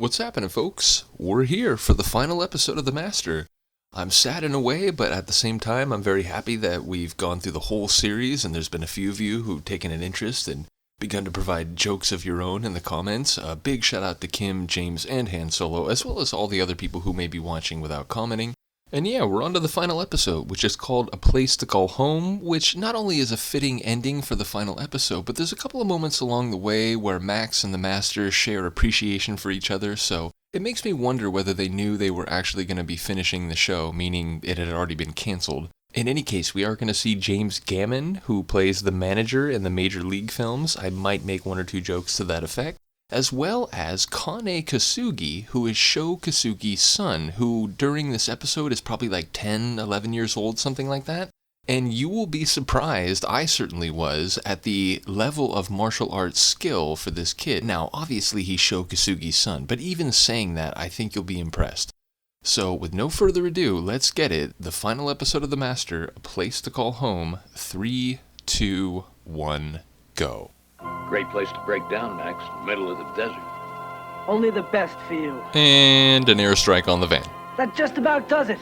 What's happening, folks? We're here for the final episode of The Master. I'm sad in a way, but at the same time, I'm very happy that we've gone through the whole series, and there's been a few of you who've taken an interest and begun to provide jokes of your own in the comments. A big shout out to Kim, James, and Han Solo, as well as all the other people who may be watching without commenting. And yeah, we're on to the final episode, which is called A Place to Call Home, which not only is a fitting ending for the final episode, but there's a couple of moments along the way where Max and the Master share appreciation for each other, so it makes me wonder whether they knew they were actually going to be finishing the show, meaning it had already been canceled. In any case, we are going to see James Gammon, who plays the manager in the Major League films. I might make one or two jokes to that effect. As well as Kane Kasugi, who is Sho Kasugi's son, who during this episode is probably like 10, 11 years old, something like that. And you will be surprised, I certainly was, at the level of martial arts skill for this kid. Now, obviously he's Sho Kasugi's son, but even saying that, I think you'll be impressed. So, with no further ado, let's get it. The final episode of The Master, A Place to Call Home. 3, 2, 1, go. Great place to break down, Max. Middle of the desert. Only the best for you. And an airstrike on the van. That just about does it.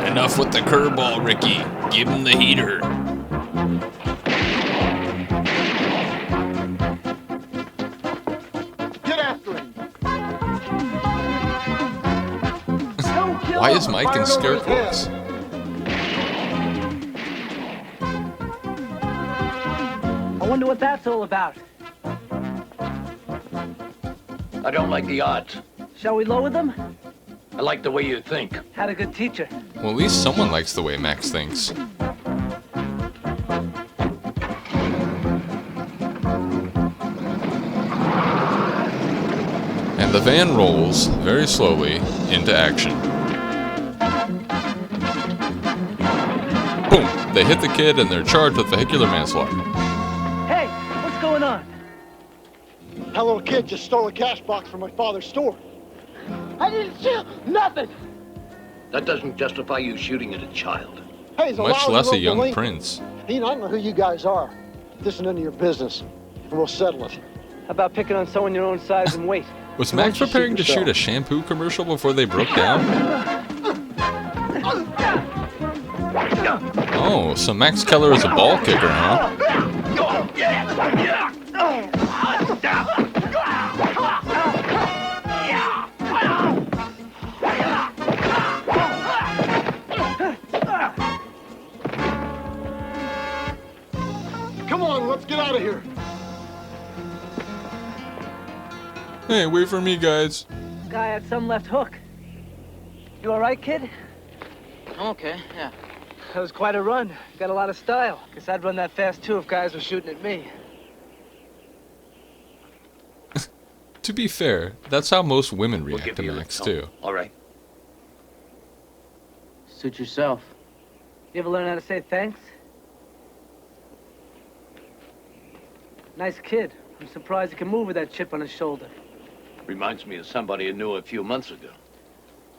Enough with the curveball, Ricky. Give him the heater. Why is Mike in scarecrows? I wonder what that's all about. I don't like the odds. Shall we lower them? I like the way you think. Had a good teacher. Well, at least someone likes the way Max thinks. And the van rolls, very slowly, into action. Boom! They hit the kid and they're charged with vehicular manslaughter. Hey, what's going on? That little kid just stole a cash box from my father's store. I didn't steal nothing. That doesn't justify you shooting at a child. Hey, he's Much less a young delinquent. prince. Dean, I don't know who you guys are. This is none of your business, and we'll settle it. How about picking on someone your own size and weight? Was Why Max don't you preparing to shoot shoot a yourself? shampoo commercial before they broke down? Oh, so Max Keller is a ball kicker, huh? Come on, let's get out of here. Hey, wait for me, guys. Guy had some left hook. You all right, kid? I'm okay, yeah. That was quite a run. Got a lot of style. Guess I'd run that fast too if guys were shooting at me. To be fair, that's how most women We'll react give to you Max, a too. All right. Suit yourself. You ever learn how to say thanks? Nice kid. I'm surprised he can move with that chip on his shoulder. Reminds me of somebody I knew a few months ago.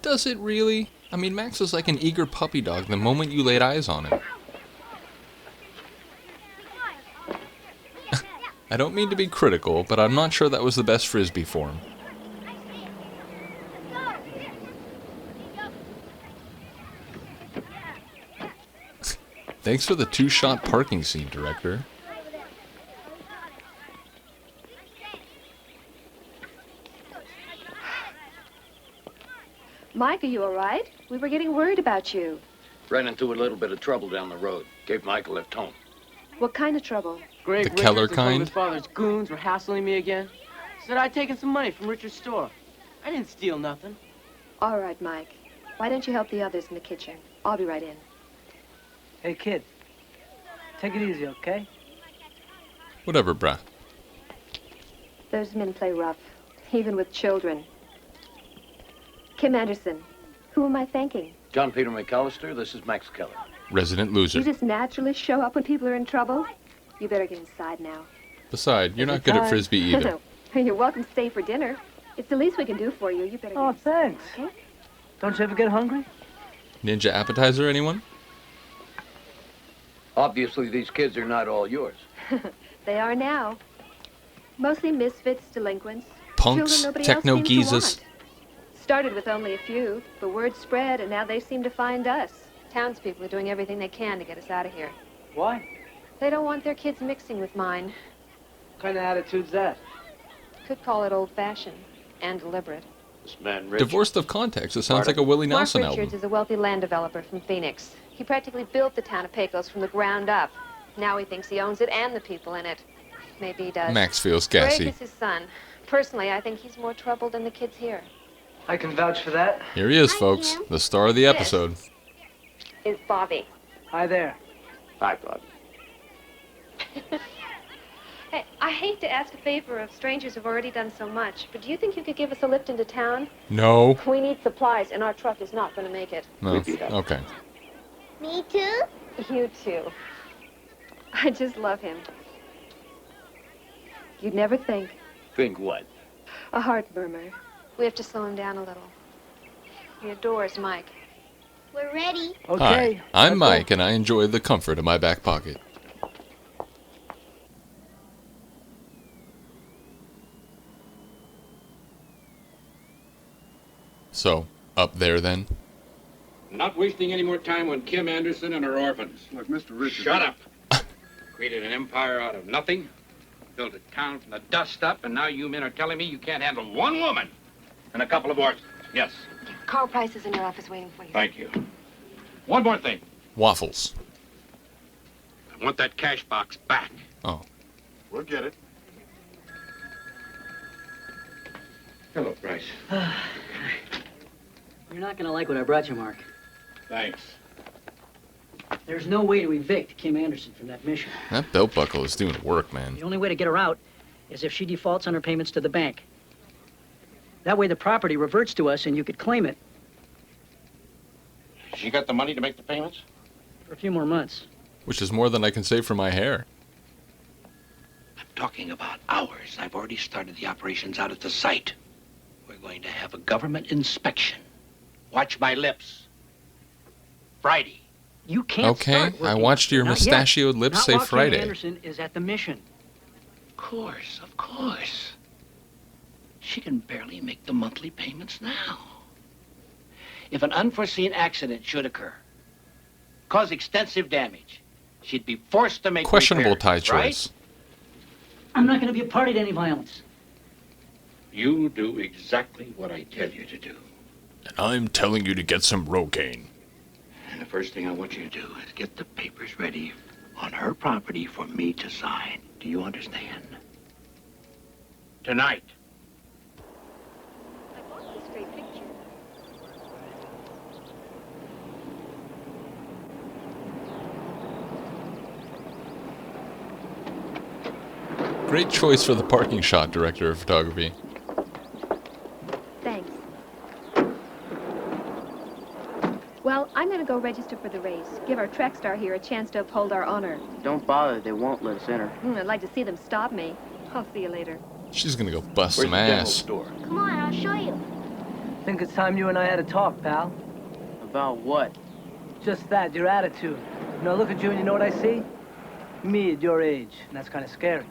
Does it really? I mean, Max was like an eager puppy dog the moment you laid eyes on him. I don't mean to be critical, but I'm not sure that was the best frisbee for him. Thanks for the two-shot parking scene, director. Mike, are you all right? We were getting worried about you. Ran into a little bit of trouble down the road. Gave Mike a lift home. What kind of trouble? Greg The Richards Keller and some of kind? his father's goons were hassling me again. Said I'd taken some money from Richard's store. I didn't steal nothing. All right, Mike. Why don't you help the others in the kitchen? I'll be right in. Hey, kid. Take it easy, okay? Whatever, bruh. Those men play rough, even with children. Kim Anderson. Who am I thanking? John Peter McAllister, this is Max Keller. Resident loser. You just naturally show up when people are in trouble? You better get inside now. Besides, you're not good at frisbee either. You're welcome to stay for dinner. It's the least we can do for you. You better Oh, get thanks. okay? Don't you ever get hungry? Ninja appetizer, anyone? Obviously, these kids are not all yours. They are now. Mostly misfits, delinquents. Punks, Children nobody else techno seems to geezers. want. Started with only a few, but word spread, and now they seem to find us. Townspeople are doing everything they can to get us out of here. Why? They don't want their kids mixing with mine. What kind of attitude's that? Could call it old-fashioned and deliberate. This man, Rich. Divorced of context. It sounds like a Willie Mark Nelson Richards album. is a wealthy land developer from Phoenix. He practically built the town of Pecos from the ground up. Now he thinks he owns it and the people in it. Maybe he does. Max feels Greg gassy. is his son. Personally, I think he's more trouble than the kids here. I can vouch for that. Here he is, folks. The star of the episode. Is Bobby. Hi there. Hi, Bob. Hey, I hate to ask a favor of strangers who've already done so much, but do you think you could give us a lift into town? No. We need supplies, and our truck is not going to make it. No. Okay. Me too? You too. I just love him. You'd never think. Think what? A heart murmur. We have to slow him down a little. He adores Mike. We're ready. Okay. Hi, I'm let's Mike, go. and I enjoy the comfort of my back pocket. So, up there then? Not wasting any more time on Kim Anderson and her orphans. Look, Mr. Richards. Shut up. Created an empire out of nothing, built a town from the dust up, and now you men are telling me you can't handle one woman and a couple of orphans. Yes, Carl Price is in your office waiting for you. thank you. One more thing. Waffles. I want that cash box back. Oh. We'll get it. Hello, Price. You're not gonna like what I brought you, Mark. Thanks. There's no way to evict Kim Anderson from that mission. That belt buckle is doing work, man. The only way to get her out is if she defaults on her payments to the bank. That way the property reverts to us and you could claim it She got the money to make the payments? for a few more months. Which is more than I can save for my hair. I'm talking about hours. I've already started the operations out at the site. We're going to have a government inspection. Watch my lips. Friday. You can't Okay, start I working. watched your Not yet. mustachioed lips Not say while Kim Friday. Anderson is at the mission. Of course. She can barely make the monthly payments now. If an unforeseen accident should occur, cause extensive damage, she'd be forced to make Questionable tie repairs, right? choice. I'm not gonna be a party to any violence. You do exactly what I tell you to do. And I'm telling you to get some Rogaine. And the first thing I want you to do is get the papers ready on her property for me to sign. Do you understand? Tonight. I bought this straight picture. Great choice for the parking shot, director of photography. Thanks. Well, I'm going to go register for the race. Give our track star here a chance to uphold our honor. Don't bother, they won't let us enter. I'd like to see them stop me. I'll see you later. She's gonna go bust Where's some the demo ass. store? Come on, I'll show you. Think it's time you and I had a talk, pal. About what? Just that, your attitude. You know, I look at you and you know what I see? Me at your age, and that's kind of scary.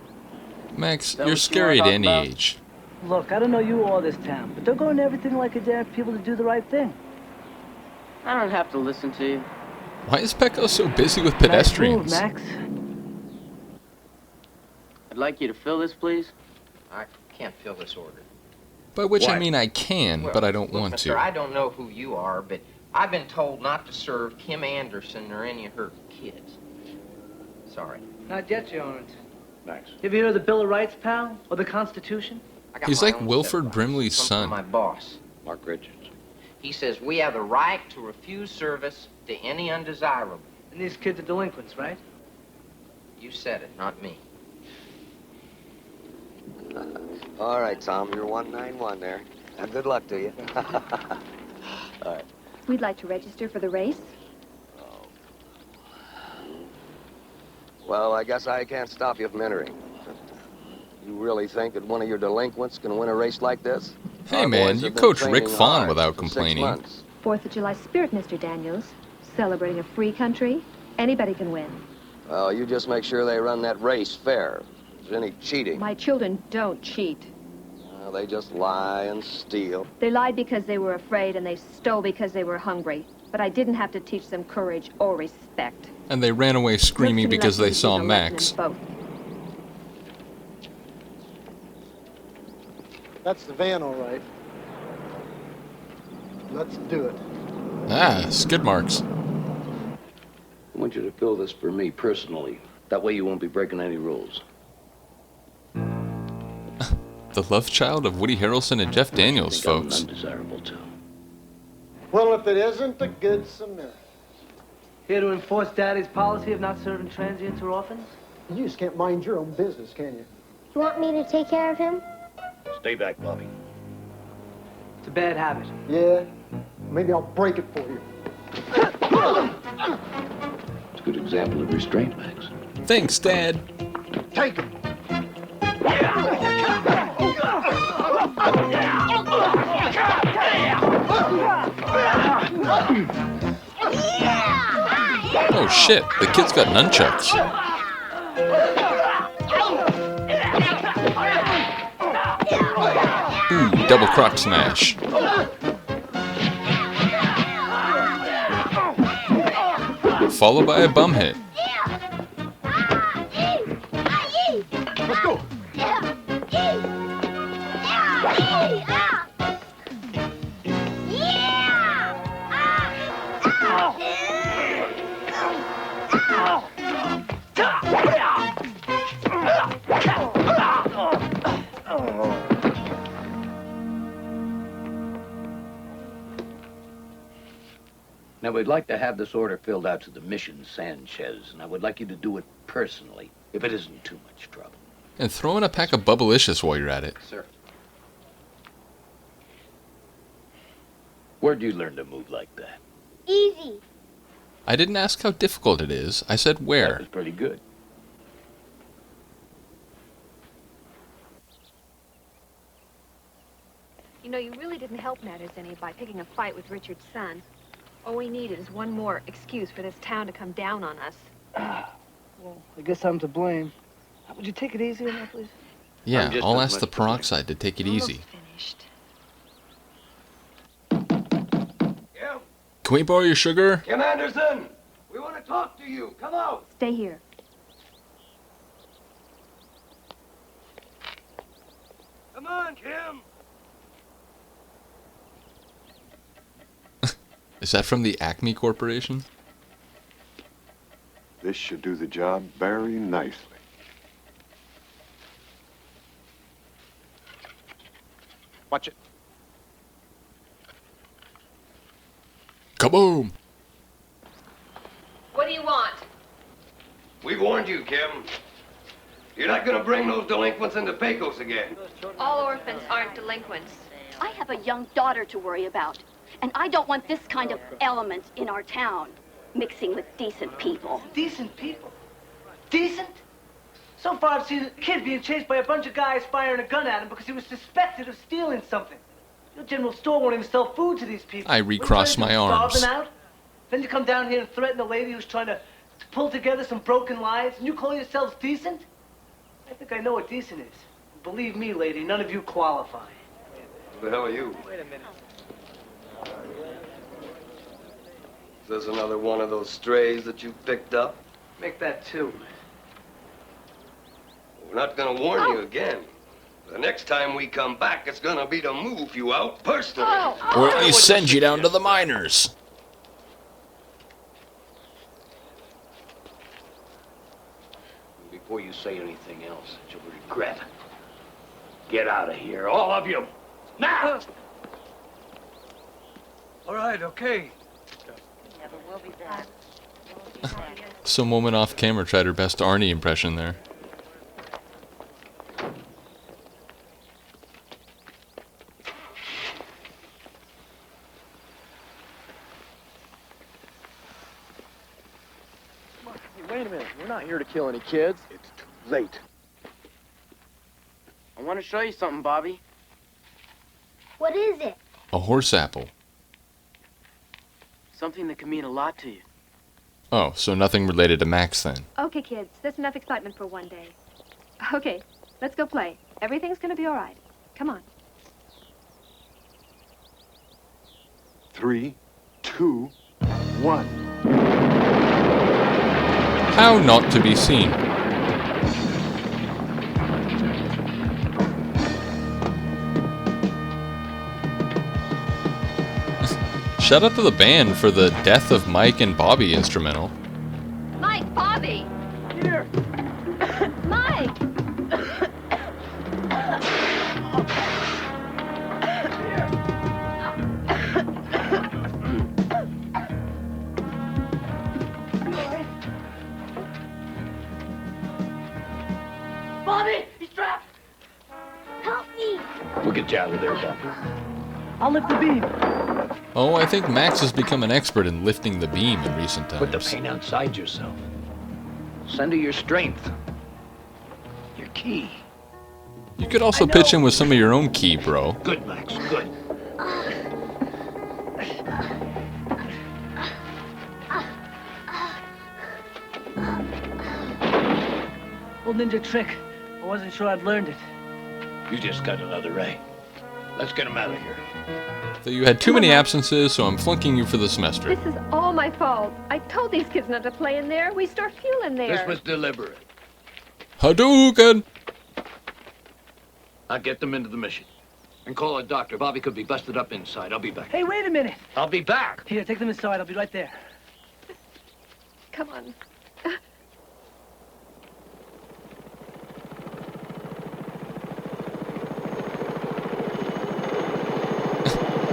Max, that you're what you scary wanna at talk any about? age. Look, I don't know you or this town, but they're going everything like a dare people to do the right thing. I don't have to listen to you. Why is Pecco so busy with Nice move, pedestrians? Max. I'd like you to fill this, please. I can't fill this order. By which I Why? mean I can, Well, but I don't look, want mister, to. I don't know who you are, but I've been told not to serve Kim Anderson or any of her kids. Sorry. Not yet, you aren't. Thanks. You ever hear of the Bill of Rights, pal? Or the Constitution? I got He's my like own set Wilford of rights. Brimley's Come son. From my boss. Mark Richards. He says we have the right to refuse service to any undesirable. And these kids are delinquents, right? You said it, not me. All right, Tom, you're 191 there. Now, good luck to you. All right. We'd like to register for the race. Well, I guess I can't stop you from entering. You really think that one of your delinquents can win a race like this? Hey Our man, boys you have been coached Rick training Fawn hard without for 6 complaining. months. 4th of July spirit, Mr. Daniels. Celebrating a free country. Anybody can win. Well, you just make sure they run that race fair. If there's any cheating, My children don't cheat. well, they just lie and steal. They lied because they were afraid, and they stole because they were hungry. But I didn't have to teach them courage or respect. And they ran away screaming because they saw Max. Both. That's the van, all right. Let's do it. Ah, skid marks. I want you to fill this for me personally. That way you won't be breaking any rules. The love child of Woody Harrelson and Jeff Daniels, I think folks. I'm undesirable too. Well, if it isn't the Good Samaritan. Here to enforce Daddy's policy of not serving transients or orphans? You just can't mind your own business, can you? You want me to take care of him? Stay back, Bobby. It's a bad habit. Yeah. Maybe I'll break it for you. It's a good example of restraint, Max. Thanks, Dad. Take it. Oh shit, the kid's got nunchucks. Ooh, double crop smash. Followed by a bum hit. Let's go. Now, we'd like to have this order filled out to the mission Sanchez, and I would like you to do it personally, if it isn't too much trouble. And throw in a pack of Bubblicious while you're at it. Sir. Where'd you learn to move like that? Easy. I didn't ask how difficult it is. I said That where. was pretty good. You know, you really didn't help matters any by picking a fight with Richard's son. All we needed is one more excuse for this town to come down on us. Well, I guess I'm to blame. Would you take it easy on that, please? Yeah, just I'll as ask much the to blame. peroxide to take it easy. Finished. Yeah, Can we borrow your sugar? Kim Anderson, we want to talk to you. Come out. Stay here. Come on, Kim. Is that from the Acme Corporation? This should do the job very nicely. Watch it. Kaboom! What do you want? We warned you, Kim. You're not going to bring those delinquents into Pecos again. All orphans aren't delinquents. I have a young daughter to worry about, and I don't want this kind of element in our town, mixing with decent people. Decent people? Decent? So far I've seen a kid being chased by a bunch of guys firing a gun at him because he was suspected of stealing something. Your general store won't even sell food to these people. I recross my arms. Starve them out? Then you come down here and threaten a lady who's trying to pull together some broken lives, and you call yourselves decent? I think I know what decent is. Believe me, lady, none of you qualify. Who the hell are you? Wait a minute. Is this another one of those strays that you picked up? Make that two. We're not going to warn you again. The next time we come back, it's going to be to move you out personally. Or at least send you down to the miners. Before you say anything else that you'll regret, get out of here, all of you. Now! All right, okay. Never will be back. Some woman off camera tried her best Arnie impression there. Wait a minute. We're not here to kill any kids. It's too late. I want to show you something, Bobby. What is it? A horse apple. Something that can mean a lot to you. Oh, so nothing related to Max then. Okay, kids, that's enough excitement for one day. Okay, let's go play. Everything's gonna be all right. Come on. 3, 2, 1. How not to be seen? Shout out to the band for the Death of Mike and Bobby instrumental. Mike, Bobby! Here! Mike! Bobby! He's trapped! Help me! We'll get you out of there, Bobby. I'll lift the beam. Oh, I think Max has become an expert in lifting the beam in recent times. Put the pain outside yourself. Send her your strength. Your key. You could also pitch in with some of your own key, bro. Good, Max, good. Old ninja trick. I wasn't sure I'd learned it. You just got another ray. Let's get him out of here. So you had too many absences, so I'm flunking you for the semester. This is all my fault. I told these kids not to play in there. We store fuel in there. This was deliberate. Hadouken! I'll get them into the mission. And call a doctor. Bobby could be busted up inside. I'll be back. Hey, wait a minute. I'll be back. Here, take them inside. I'll be right there. Come on.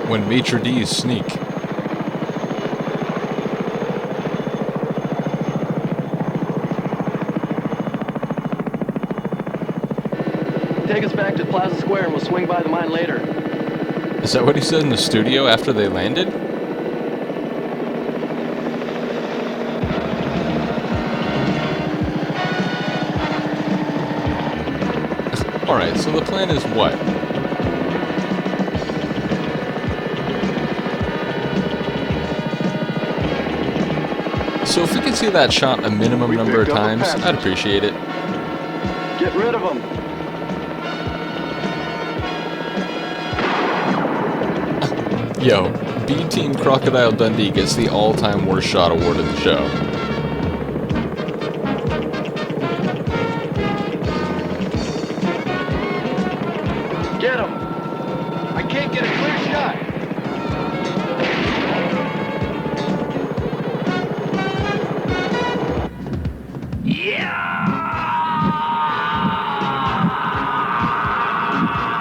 When maitre d's sneak. Take us back to Plaza Square and we'll swing by the mine later. Is that what he said in the studio after they landed? Alright, so the plan is what? So if we can see that shot a minimum number of times, I'd appreciate it. Get rid of them. Yo, B-Team Crocodile Dundee gets the all-time worst shot award of the show. Get him. I can't get a clear shot.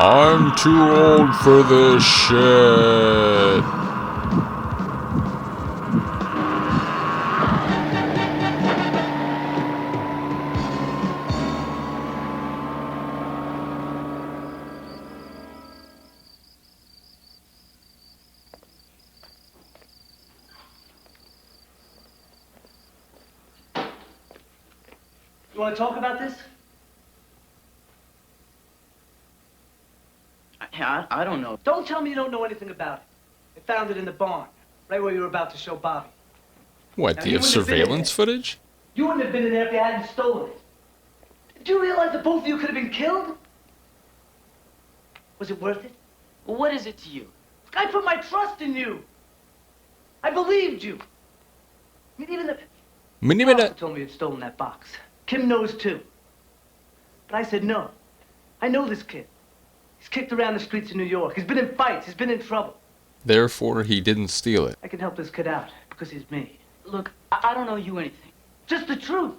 I'm too old for this shit. You want to talk about this? I don't know. Don't tell me you don't know anything about it. They found it in the barn, right where you were about to show Bobby. What, Now, do you you have wouldn't have been in surveillance footage? You wouldn't have been in there if you hadn't stolen it. Did you realize that both of you could have been killed? Was it worth it? Well, what is it to you? I put my trust in you. I believed you. I mean, even the officer told me you'd stolen that box. Kim knows too. But I said no. I know this kid. He's kicked around the streets of New York. He's been in fights. He's been in trouble. Therefore, he didn't steal it. I can help this kid out because he's me. Look, I don't owe you anything. Just the truth.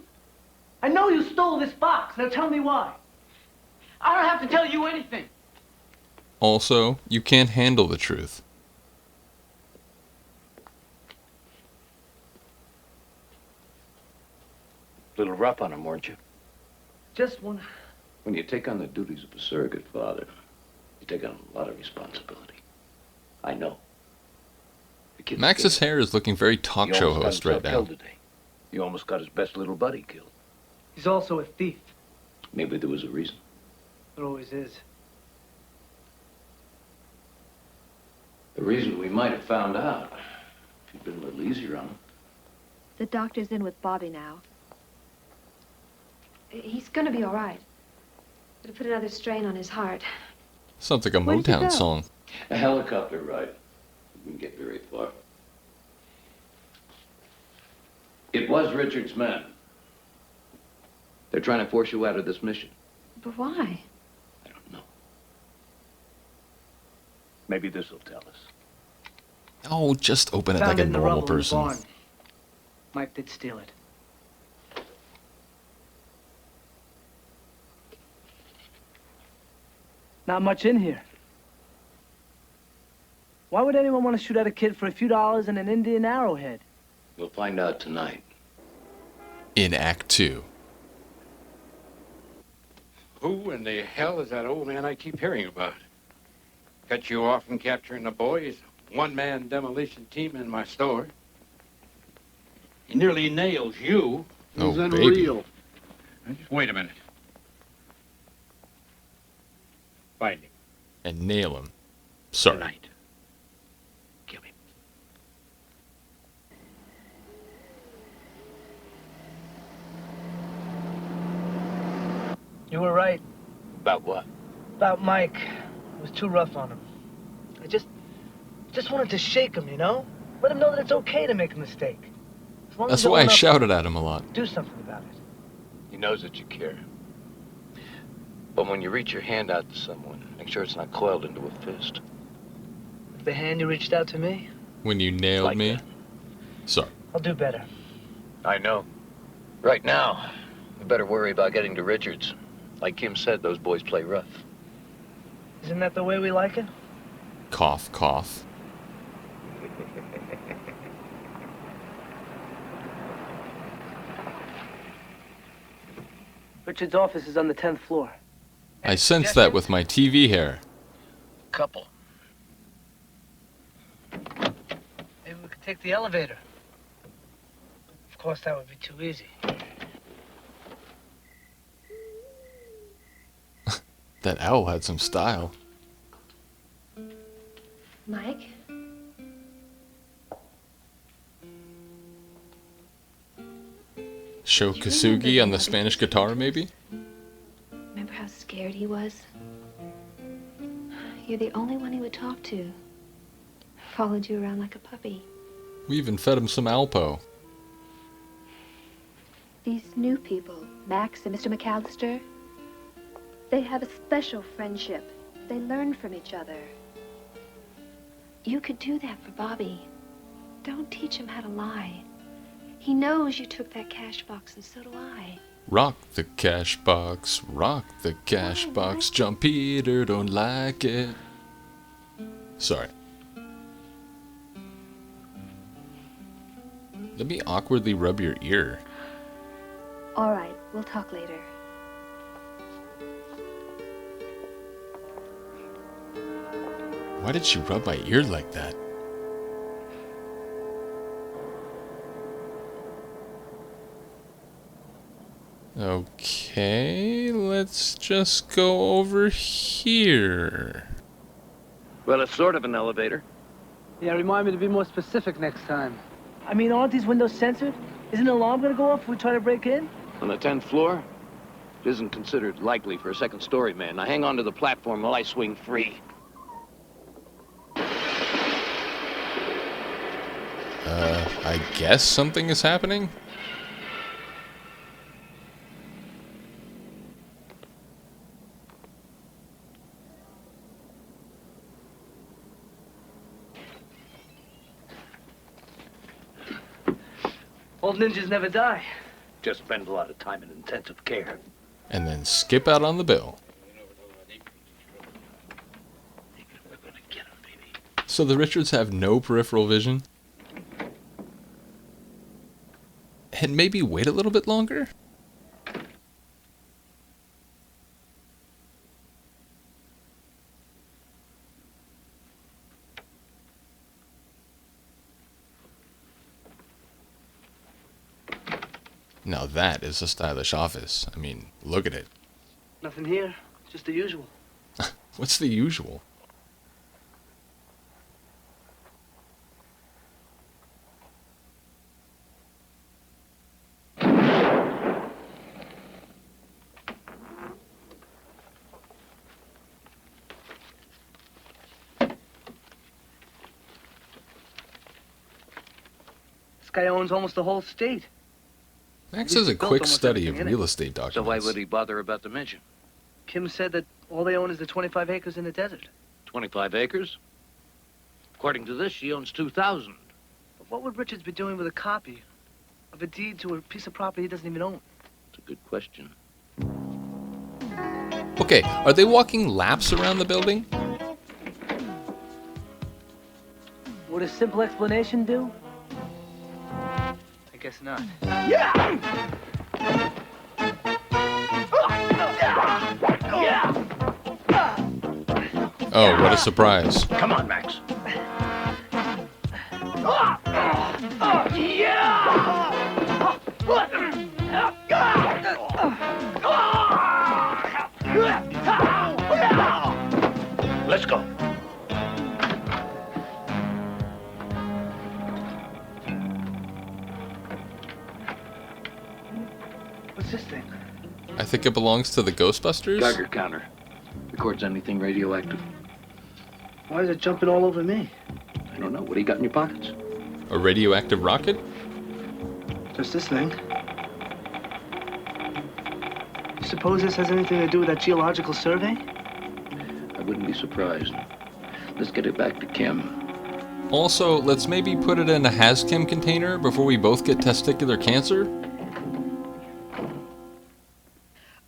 I know you stole this box. Now tell me why. I don't have to tell you anything. Also, you can't handle the truth. A little rough on him, weren't you? Just one. When you take on the duties of a surrogate father, you take on a lot of responsibility. I know. The kid's Max's scared. hair is looking very talk He show almost got host right himself now. killed today. He almost got his best little buddy killed. He's also a thief. Maybe there was a reason. There always is. The reason we might have found out if you'd been a little easier on him. The doctor's in with Bobby now. He's gonna be all right. It'll put another strain on his heart. Sounds like a Motown song. A helicopter ride. We can get very far. It was Richard's men. They're trying to force you out of this mission. But why? Maybe this will tell us. Oh, just open it Found like a in the normal rubble in the person. barn. Mike did steal it. Not much in here. Why would anyone want to shoot at a kid for a few dollars and an Indian arrowhead? We'll find out tonight. In Act 2. Who in the hell is that old man I keep hearing about? Cut you off from capturing the boys. One-man demolition team in my store. He nearly nails you. Oh, He's baby. unreal. Now, just wait a minute. Find him. And nail him. Sorry. Tonight. You were right About what? about Mike. It was too rough on him. I just wanted to shake him, you know? Let him know that it's okay to make a mistake. As long That's as you why I own up, shouted at him a lot. do something about it. He knows that you care. But when you reach your hand out to someone, make sure it's not coiled into a fist. The hand you reached out to me, When you nailed Like me. that. Sorry. I'll do better. I know. Right now, we better worry about getting to Richards. Like Kim said, those boys play rough. Isn't that the way we like it? Cough, cough. Richard's office is on the 10th floor. I sensed that with my TV hair. Couple. Maybe we could take the elevator. Of course, that would be too easy. That owl had some style. Mike? Show Kasugi on the Spanish guitar, maybe? Remember how scared he was? You're the only one he would talk to. Followed you around like a puppy. We even fed him some Alpo. These new people, Max and Mr. McAllister, they have a special friendship. They learn from each other. You could do that for Bobby. Don't teach him how to lie. He knows you took that cash box, and so do I. Rock the cash box, rock the cash box. John Peter don't like it. Sorry. Let me awkwardly rub your ear. All right, we'll talk later. Why did she rub my ear like that? Okay, let's just go over here. Well, it's sort of an elevator. Yeah, remind me to be more specific next time. I mean, aren't these windows censored? Isn't an alarm gonna go off if we try to break in? On the 10th floor? It isn't considered likely for a second-story man. Now hang on to the platform while I swing free. I guess something is happening? Old ninjas never die. Just spend a lot of time in intensive care. And then skip out on the bill. So the Richards have no peripheral vision? And maybe wait a little bit longer? Now that is a stylish office. I mean, look at it. Nothing here, just the usual. What's the usual? guy owns almost the whole state. Max has a quick study of real estate documents. So why would he bother about the mission? Kim said that all they own is the 25 acres in the desert. 25 acres? According to this, she owns 2,000. But what would Richards be doing with a copy of a deed to a piece of property he doesn't even own? It's a good question. Okay, are they walking laps around the building? Would a simple explanation do? I guess not. Oh, what a surprise. Come on, Max. Let's go. What's this thing? I think it belongs to the Ghostbusters? Geiger counter. Records anything radioactive. Why is it jumping all over me? I don't know. What do you got in your pockets? A radioactive rocket? Just this thing. You suppose this has anything to do with that geological survey? I wouldn't be surprised. Let's get it back to Kim. Also, let's maybe put it in a Hazchem container before we both get testicular cancer?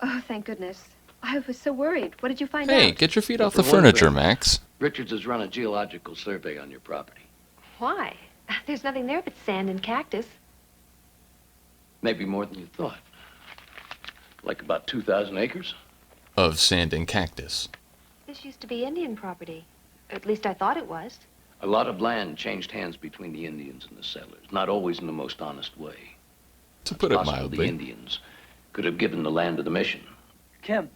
Oh, thank goodness. I was so worried. What did you find out? Hey, get your feet off the furniture, Max. Richards has run a geological survey on your property. Why? There's nothing there but sand and cactus. Maybe more than you thought. Like about 2,000 acres? Of sand and cactus. This used to be Indian property. At least I thought it was. A lot of land changed hands between the Indians and the settlers, not always in the most honest way. To put it Possible mildly. the Indians could have given the land to the mission. Kim,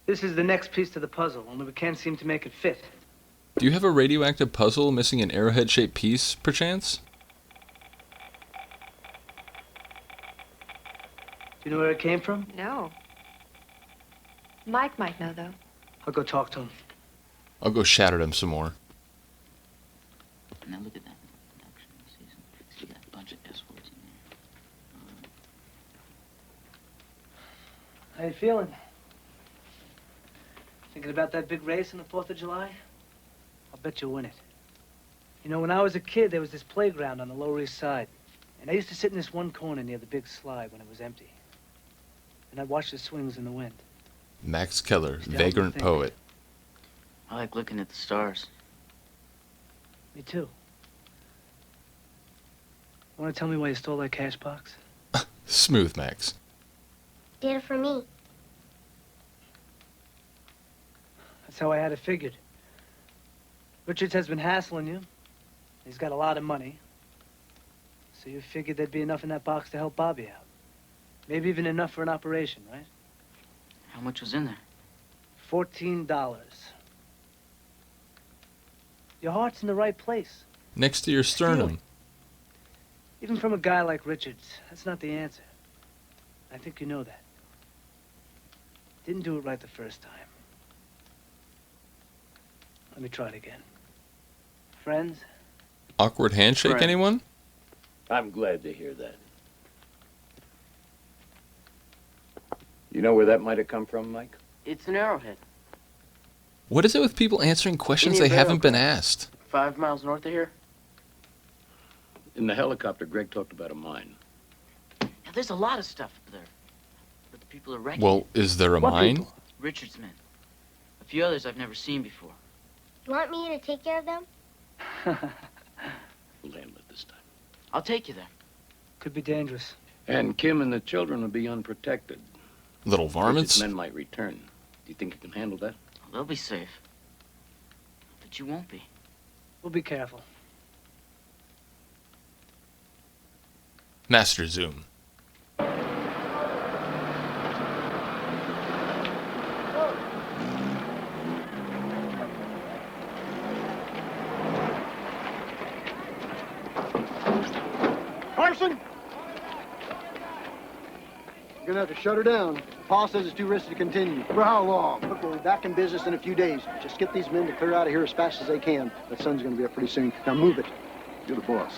this is the next piece to the puzzle, only we can't seem to make it fit. Do you have a radioactive puzzle missing an arrowhead-shaped piece, perchance? Do you know where it came from? No. Mike might know, though. I'll go talk to him. I'll go shatter them some more. Now look at that. See that bunch of S words in there. How you feeling? Thinking about that big race on the 4th of July? I'll bet you'll win it. You know, when I was a kid, there was this playground on the Lower East Side. And I used to sit in this one corner near the big slide when it was empty. And I'd watch the swings in the wind. Max Keller, vagrant poet. I like looking at the stars. Me too. Want to tell me why you stole that cash box? Smooth, Max. Did it for me. That's how I had it figured. Richards has been hassling you. He's got a lot of money. So you figured there'd be enough in that box to help Bobby out. Maybe even enough for an operation, right? How much was in there? $14. Your heart's in the right place. Next to your sternum. Even from a guy like Richards, that's not the answer. I think you know that. Didn't do it right the first time. Let me try it again. Friends? Awkward handshake, Friends. anyone? I'm glad to hear that. You know where that might have come from, Mike? It's an arrowhead. What is it with people answering questions Indian they haven't been burial asked? 5 miles north of here. In the helicopter, Greg talked about a mine. Now, there's a lot of stuff up there. But the people are wrecking Well, it. is there a mine? people? Richard's men. A few others I've never seen before. You want me to take care of them? We'll handle it this time. I'll take you there. Could be dangerous. And Kim and the children will be unprotected. Little Richard's varmints? men might return. Do you think you can handle that? Well, they'll be safe. But you won't be. We'll be careful. Master Zoom. Carson! You're gonna have to shut her down. Paul says it's too risky to continue. For how long? Look, we'll be back in business in a few days. Just get these men to clear out of here as fast as they can. The sun's gonna be up pretty soon. Now move it. You're the boss.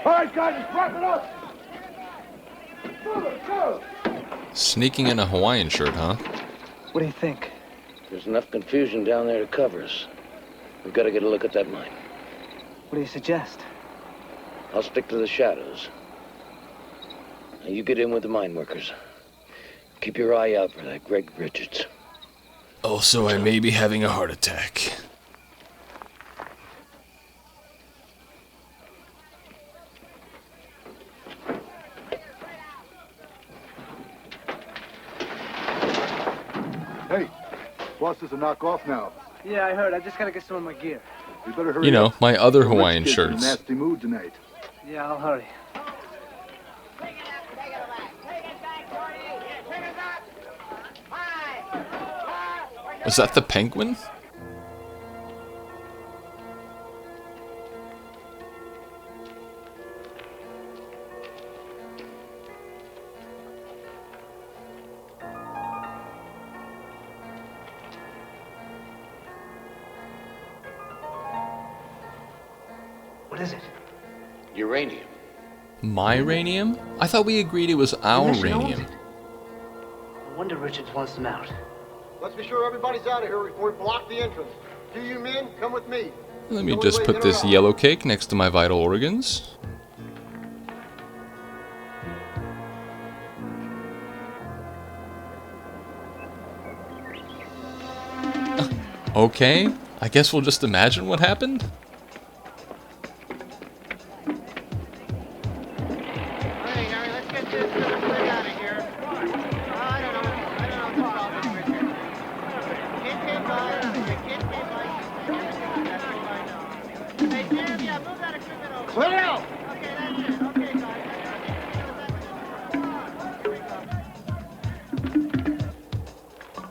All right, guys, let's wrap it up. Go. Sneaking in a Hawaiian shirt, huh? What do you think? There's enough confusion down there to cover us. We've got to get a look at that mine. What do you suggest? I'll stick to the shadows. Now you get in with the mine workers. Keep your eye out for that Greg Richards. Also, I may be having a heart attack. Hey, boss is a knockoff now. Yeah, I heard. I just gotta get some of my gear. You better hurry You know, up. my other The Hawaiian rich kid's in a shirts. nasty mood tonight. Yeah, I'll hurry. Is that the penguin? What is it? Uranium. My uranium? I thought we agreed it was our Yes, you know uranium. it. No wonder Richards wants them out. Let's be sure everybody's out of here before we block the entrance. Do you men, come with me. Let me The only just way put in or this out. yellow cake next to my vital organs. Okay, I guess we'll just imagine what happened. Clear out!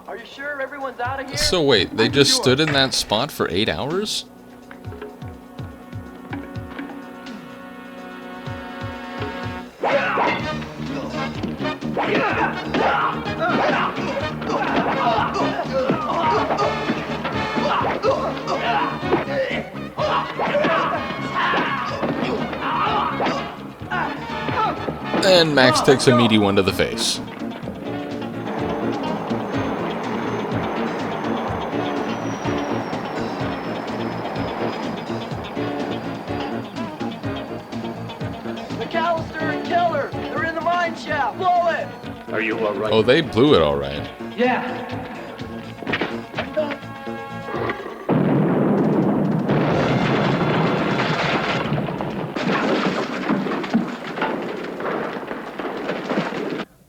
Are you sure everyone's out of here? So wait, they just stood in that spot for 8 hours? And Max takes a meaty one to the face. McAllister and Keller, they're in the mine shaft. Blow it! Are you all right? Oh, they blew it all right. Yeah.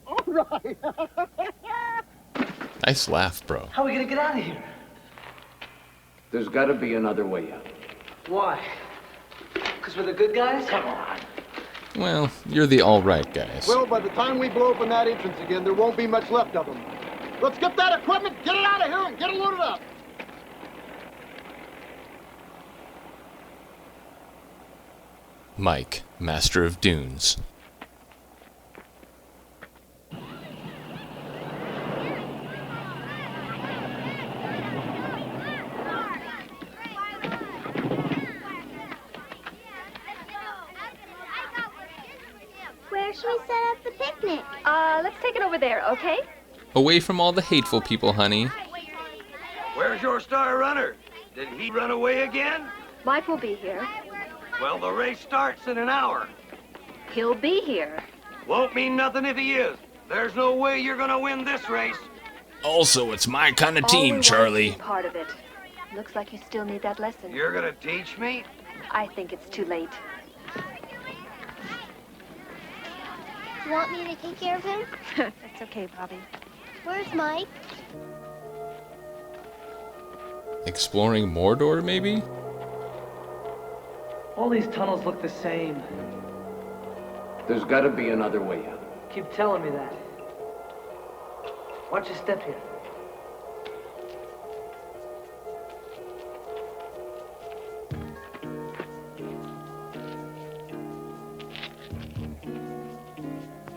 All right. Nice laugh, bro. How are we gonna get out of here? There's got to be another way out. Why? Because we're the good guys? Come on. Well, you're the alright guys. Well, by the time we blow open that entrance again, there won't be much left of them. Let's get that equipment, get it out of here, and get it loaded up. Mike, Master of Dunes. Where should we set up the picnic? Let's take it over there, okay? Away from all the hateful people, honey. Where's your star runner? Did he run away again? Mike will be here. Well, the race starts in an hour. He'll be here. Won't mean nothing if he is. There's no way you're gonna win this race. Also, it's my kind of All we team, want is Charlie. to be part of it. Looks like you still need that lesson. You're gonna teach me? I think it's too late. You want me to take care of him? That's okay, Bobby. Where's Mike? Exploring Mordor, maybe? All these tunnels look the same. There's got to be another way out. Keep telling me that. Watch your step here.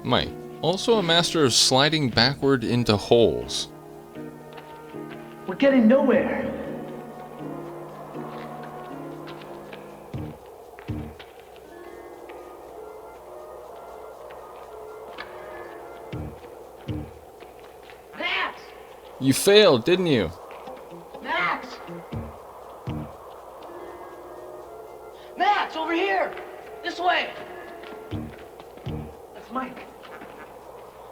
Mike, also a master of sliding backward into holes. We're getting nowhere. You failed, didn't you? Max! Max, over here! This way! That's Mike.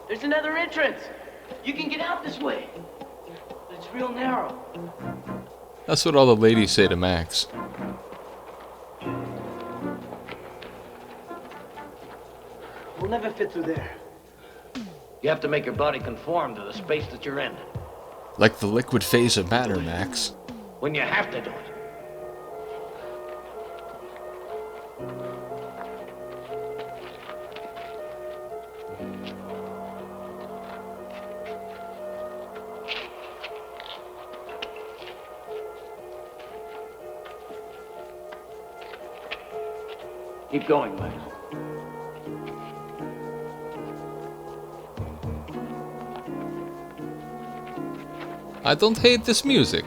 There's another entrance. You can get out this way. But it's real narrow. That's what all the ladies say to Max. We'll never fit through there. You have to make your body conform to the space that you're in. Like the liquid phase of matter, Max. When you have to do it. Keep going, Max. I don't hate this music.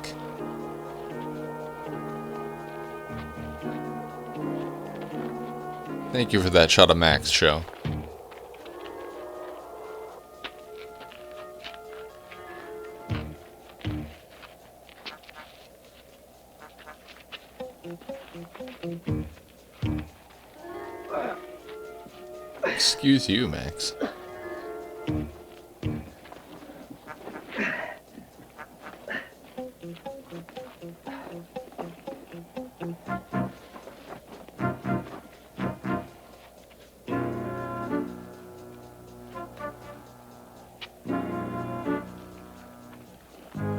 Thank you for that shot of Max, show. Excuse you, Max.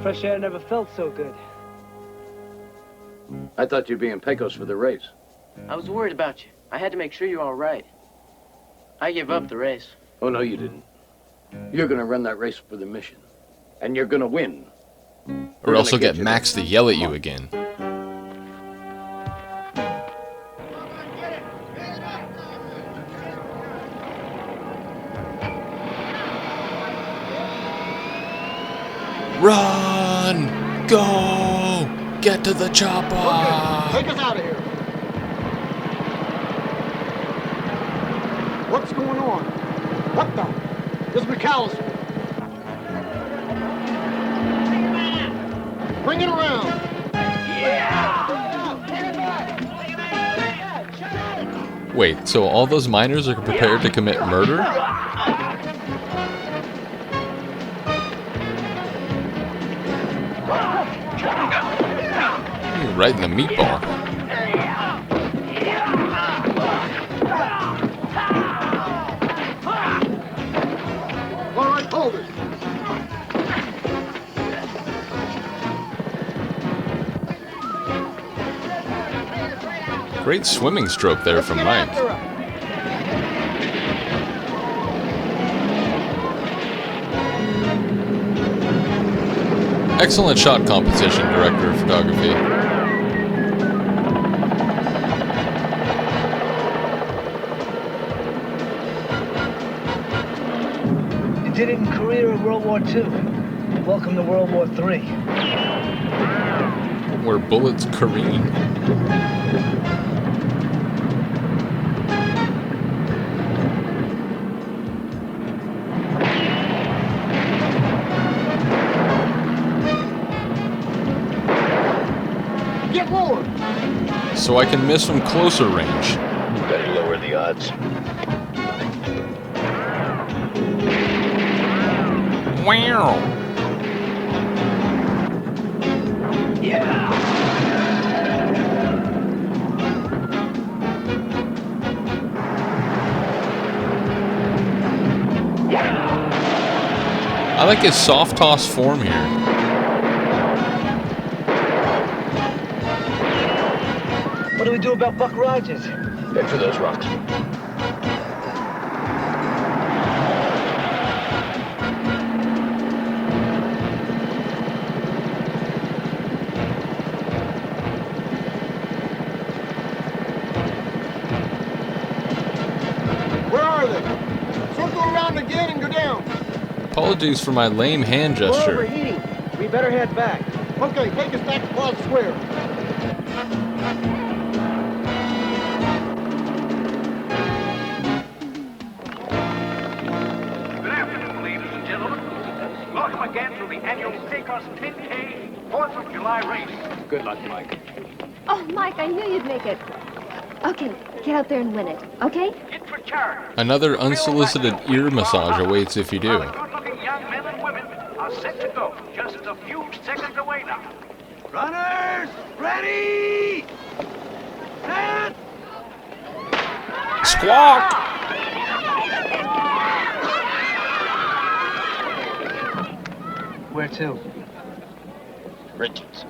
Fresh air never felt so good. I thought you'd be in Pecos for the race. I was worried about you. I had to make sure you were all right. I gave up the race. Oh, no, you didn't. You're gonna run that race for the mission. And you're gonna win. Or else you'll get Max to yell at you again. Run! Go! Get to the chopper! Okay, take us out of here. What's going on? What the? This is McAllister. Bring it around. Wait, so all those miners are prepared to commit murder? Right in the meatball. All right, hold it. Great swimming stroke there from Mike. Excellent shot composition, director of photography. You did it in Korea in World War II. Welcome to World War III. Where bullets careen. Get lower. So I can miss from closer range. Better lower the odds. Wow! I like his soft toss form here. What do we do about Buck Rogers? Head for those rocks. Where are they? Circle around again and go down. Apologies for my lame hand We're gesture. overheating. We better head back. Okay, take us back to Quad Square. Good afternoon, ladies and gentlemen. Welcome again to the annual Pig because 10K 4th of July race. Good luck, Mike. Oh, Mike, I knew you'd make it. Okay, get out there and win it, okay? It's for charity. Another unsolicited ear massage awaits if you do. Good-looking young men and women are set to go, just a few seconds away now. Runners, ready! Set! Squawk! Where to? Richards.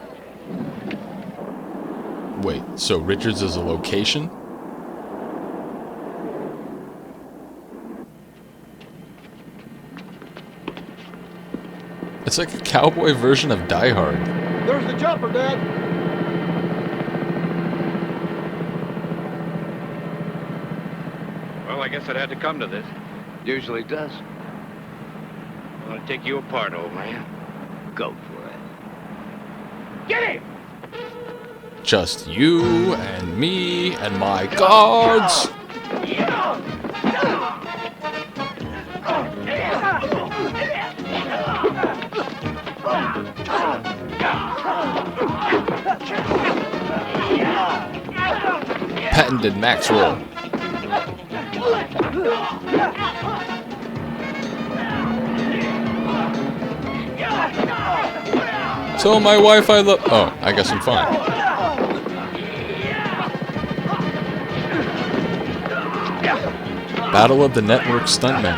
Wait, so Richards is a location? It's like a cowboy version of Die Hard. There's the jumper, Dad. Well, I guess it had to come to this. Usually does. I'm gonna take you apart, old man. Go for it. Get him! Just you and me and my gods. Patented max roll. Tell my wife I love. Oh, I guess I'm fine. Battle of the Network Stuntmen.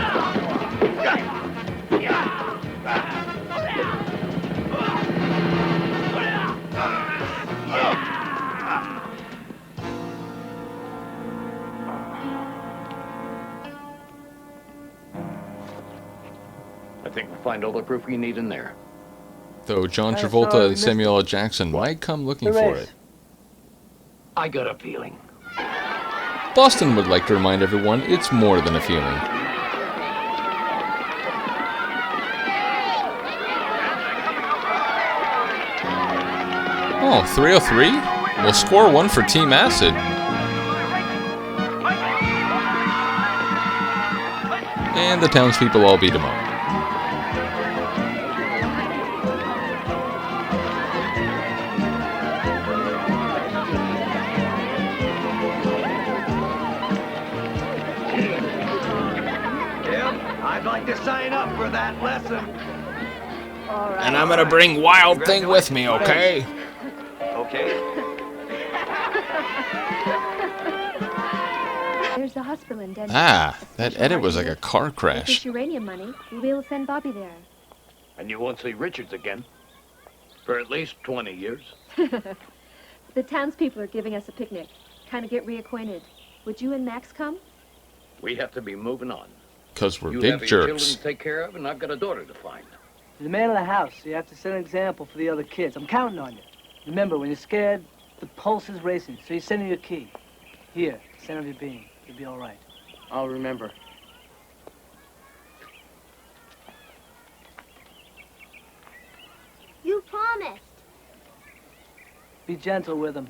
I think we'll find all the proof we need in there. Though John Travolta and Samuel L. Jackson might come looking for it. I got a feeling. Boston would like to remind everyone it's more than a feeling. Oh, 303? We'll score one for Team Acid. And the townspeople all beat him up. I'd like to sign up for that lesson. And I'm gonna bring Wild Thing with me, okay? Okay. There's the hospital in Denver. Ah, that edit was like a car With crash. this uranium money, we'll be able to send Bobby there. And you won't see Richards again. For at least 20 years. The townspeople are giving us a picnic. Kind of get reacquainted. Would you and Max come? We have to be moving on. Because we're You big have your children jerks. to take care of, and I've got a daughter to find. You're the man of the house, so you have to set an example for the other kids. I'm counting on you. Remember, when you're scared, the pulse is racing, so you send me your key. Here, center of your being. You'll be all right. I'll remember. You promised. Be gentle with him.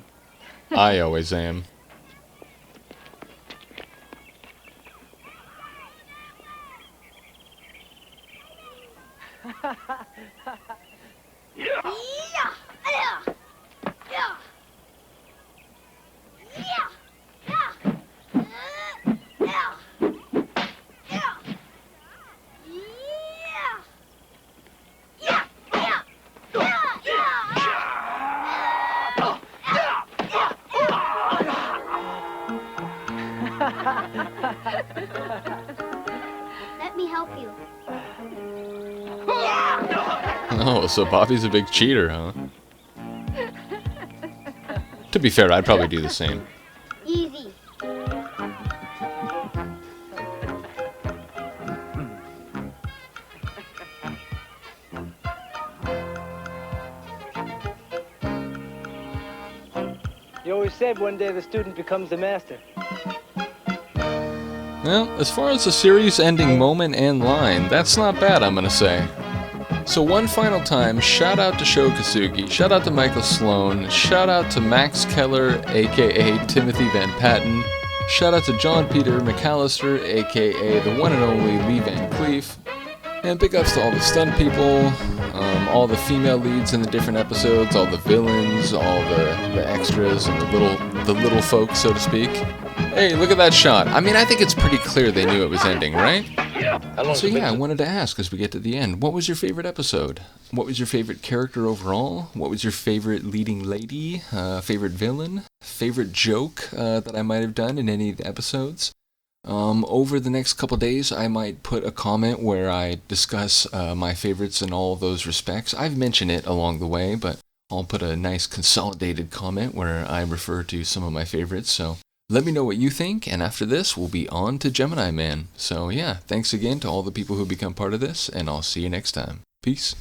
I always am. Let me help you. Oh, so Bobby's a big cheater, huh? To be fair, I'd probably do the same. Easy. You always said one day the student becomes the master. Well, as far as the series-ending moment and line, that's not bad, I'm gonna say. So one final time, shout out to Sho Kosugi, shout out to Michael Sloan, shout out to Max Keller, aka Timothy Van Patten, shout out to John Peter McAllister, aka the one and only Lee Van Cleef, And big ups to all the stunt people, all the female leads in the different episodes, all the villains, all the extras, and the little folks, so to speak. Hey, look at that shot. I mean, I think it's pretty clear they knew it was ending, right? So yeah, I wanted to ask as we get to the end, what was your favorite episode? What was your favorite character overall? What was your favorite leading lady? Favorite villain? Favorite joke that I might have done in any of the episodes? Over the next couple days, I might put a comment where I discuss my favorites in all those respects. I've mentioned it along the way, but I'll put a nice consolidated comment where I refer to some of my favorites, so let me know what you think, and after this, we'll be on to Gemini Man. So yeah, thanks again to all the people who become part of this, and I'll see you next time. Peace.